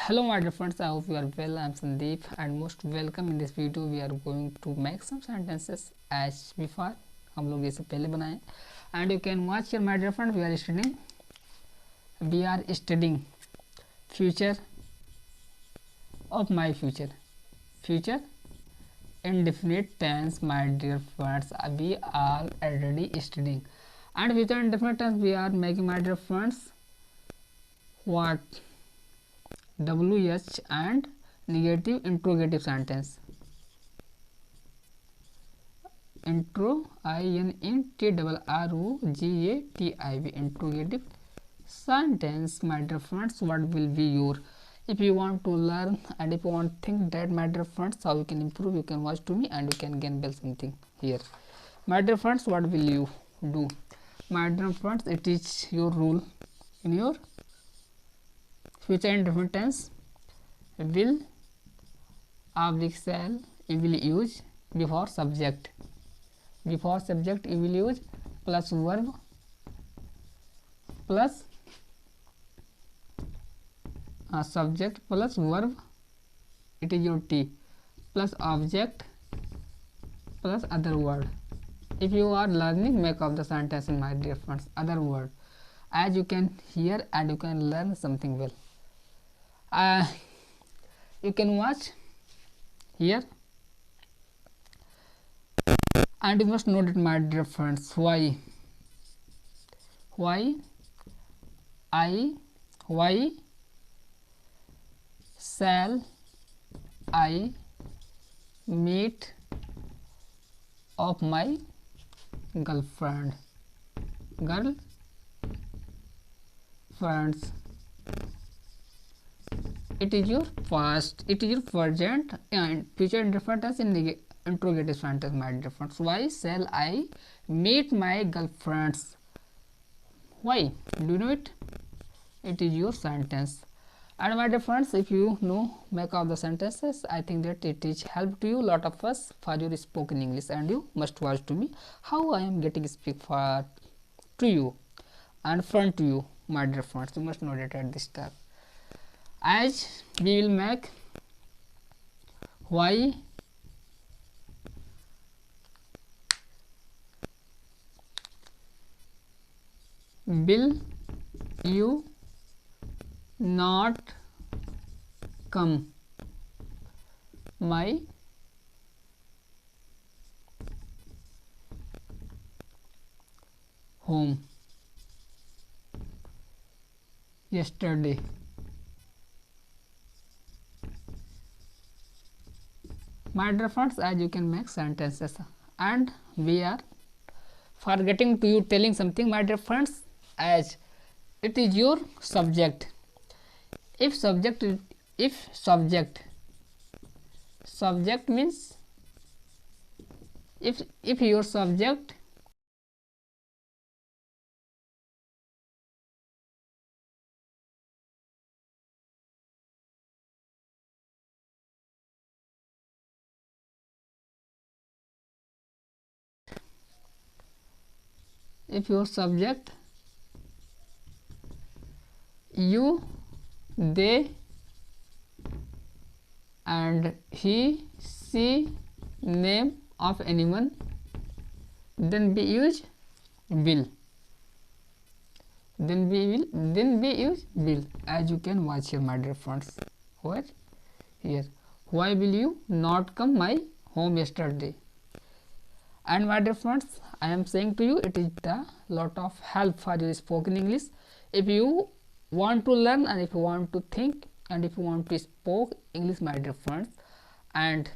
Hello my dear friends, I hope you are well. I am Sandeep and most welcome. In this video we are going to make some sentences as before हम लोग जैसे पहले बनाए and you can watch here my dear friend. We are studying future of my future indefinite tense my dear friends. We are already studying and future indefinite tense we are making my dear friends what WH and negative interrogative sentence. Intro INTRROGATIV interrogative sentence my dear friends. What will be your, if you want to learn and if you want to think that my dear friends how you can improve, you can watch to me and you can gain something here my dear friends. What will you do my dear friends? It is your rule in your future indefinite tense. Will shall you will use before subject you will use plus verb plus subject plus verb, it is your T, plus object plus other word. If you are learning, make of the sentence in my dear friends other word, as you can hear and you can learn something well. You can watch here and you must know that my dear friends why shall I meet of my girlfriends. It is your past, it is your present and future indefinite tense in interrogative sentence my dear friends. Why shall I meet my girlfriends? Why? Do you know it? It is your sentence. And my dear friends, if you know make of the sentences, I think that it is help to you lot of us for your spoken English, and you must watch to me how I am getting speak for to you and front to you my dear friends. You must know that at this step, as we will make why will you not come my home yesterday? My dear friends, as you can make sentences, and we are forgetting to you telling something my dear friends, as it is your subject. If subject means if your subject you, they and he, she, name of anyone, then we use will. Then we use will, as you can watch here my dear friends. Where? Here. Why will you not come my home yesterday? And my dear friends, I am saying to you, it is the lot of help for your spoken English. If you want to learn and if you want to think and if you want to speak English my dear friends, and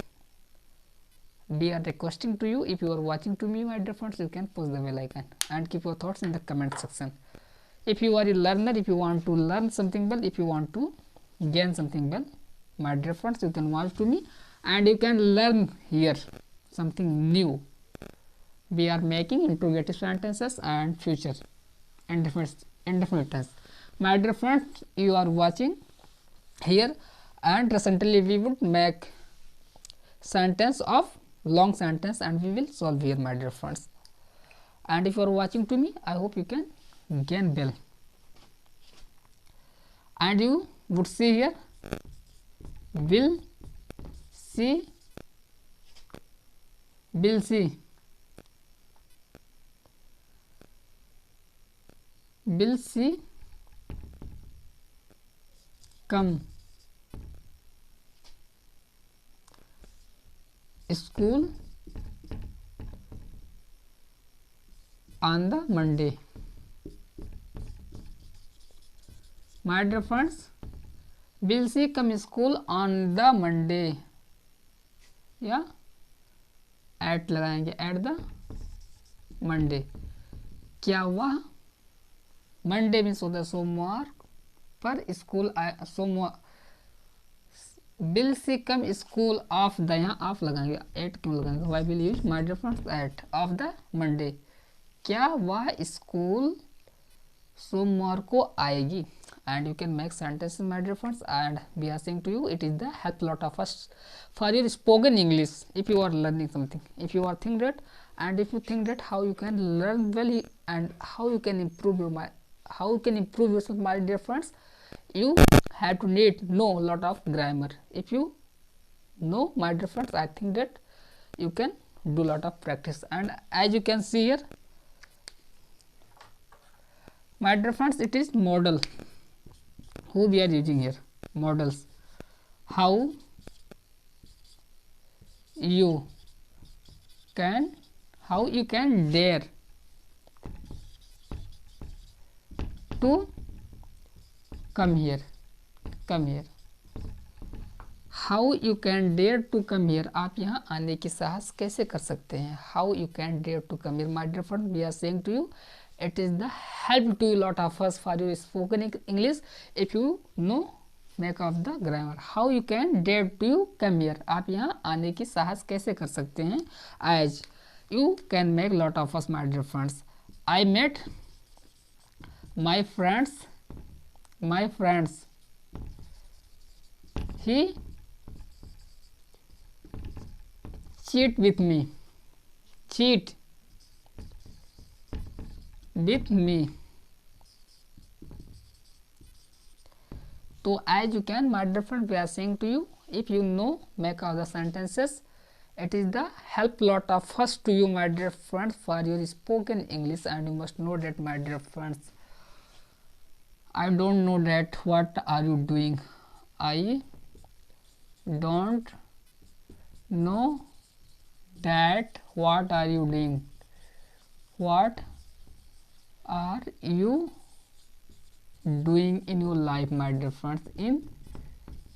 we are requesting to you, if you are watching to me my dear friends, you can push the bell icon and keep your thoughts in the comment section. If you are a learner, if you want to learn something well, if you want to gain something well my dear friends, you can watch to me and you can learn here something new. We are making interrogative sentences and future indefinite tense my dear friends. You are watching here, and recently we would make sentence of long sentence and we will solve here my dear friends. And if you are watching to me, I hope you can gain well. And you would see here will see, will see, will see come school on the Monday. My dear friends, will she come school on the Monday? या eight लगाएंगे, at the Monday. क्या वह Monday means होता है सोमवार पर school आए, सोमवार। Will see come school of the, यहाँ ऑफ लगाएंगे, एट क्यों लगाएंगे, why will use my dear friends at of the Monday. क्या वह स्कूल सोमवार को आएगी? And you can make sentences, my dear friends, and we are saying to you it is the help lot of us for your spoken English. If you are learning something, if you are think that, and if you think that how you can learn well and how you can improve your how you can improve yourself, my dear friends, you have to know lot of grammar. If you know, my dear friends, I think that you can do lot of practice. And as you can see here, my dear friends, it is model who we are using here, models. How you can dare to come here, how you can dare to come here, आप यहाँ आने की साहस कैसे कर सकते हैं, how you can dare to come here, my dear friend, we are saying to you it is the help to a lot of us for your spoken English. If you know make of the grammar, how you can dare to come here, आप यहाँ आने की साहस कैसे कर सकते हैं, as you can make lot of us, my dear friends. I met my friends, he cheat with me, So as you can, my dear friend, we are saying to you, if you know make of the sentences, it is the help lot of us to you, my dear friends, for your spoken English. And you must know that, my dear friends, I don't know that what are you doing, I don't know that what are you doing, what are you doing in your life, my dear friends, in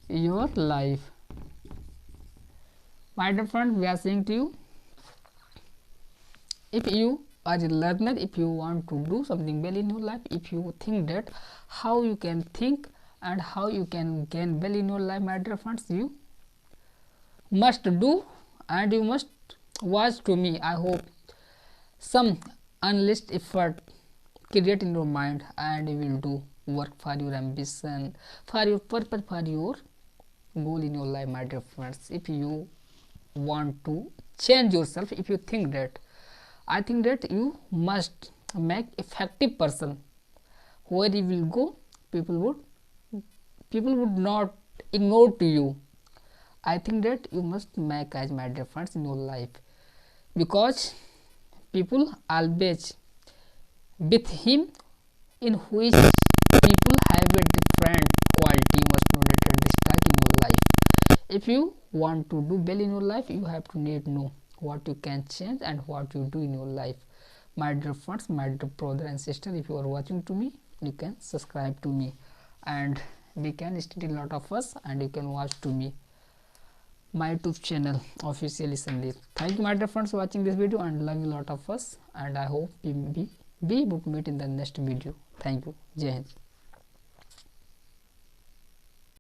your life. My dear friends, we are saying to you, if you are a learner, if you want to do something well in your life, if you think that how you can think and how you can gain well in your life, my dear friends, you must do and you must watch to me. I hope some unleashed effort create in your mind and you will do work for your ambition, for your purpose, for your goal in your life, my dear friends. If you want to change yourself, if you think that, I think that you must make effective person. Where you will go, people would not ignore to you. I think that you must make as, my dear friends, in your life, because people always with him in which people have a different quality. You must know that at this time in your life. If you want to do well in your life, you have to know what you can change and what you do in your life. My dear friends, my dear brother and sister, if you are watching to me, you can subscribe to me and we can study a lot of us and you can watch to me my YouTube channel officially Sandeep. Thank you, my dear friends, for watching this video and love you a lot of us, and I hope we able to meet in the next video. Thank you. Jai Hind.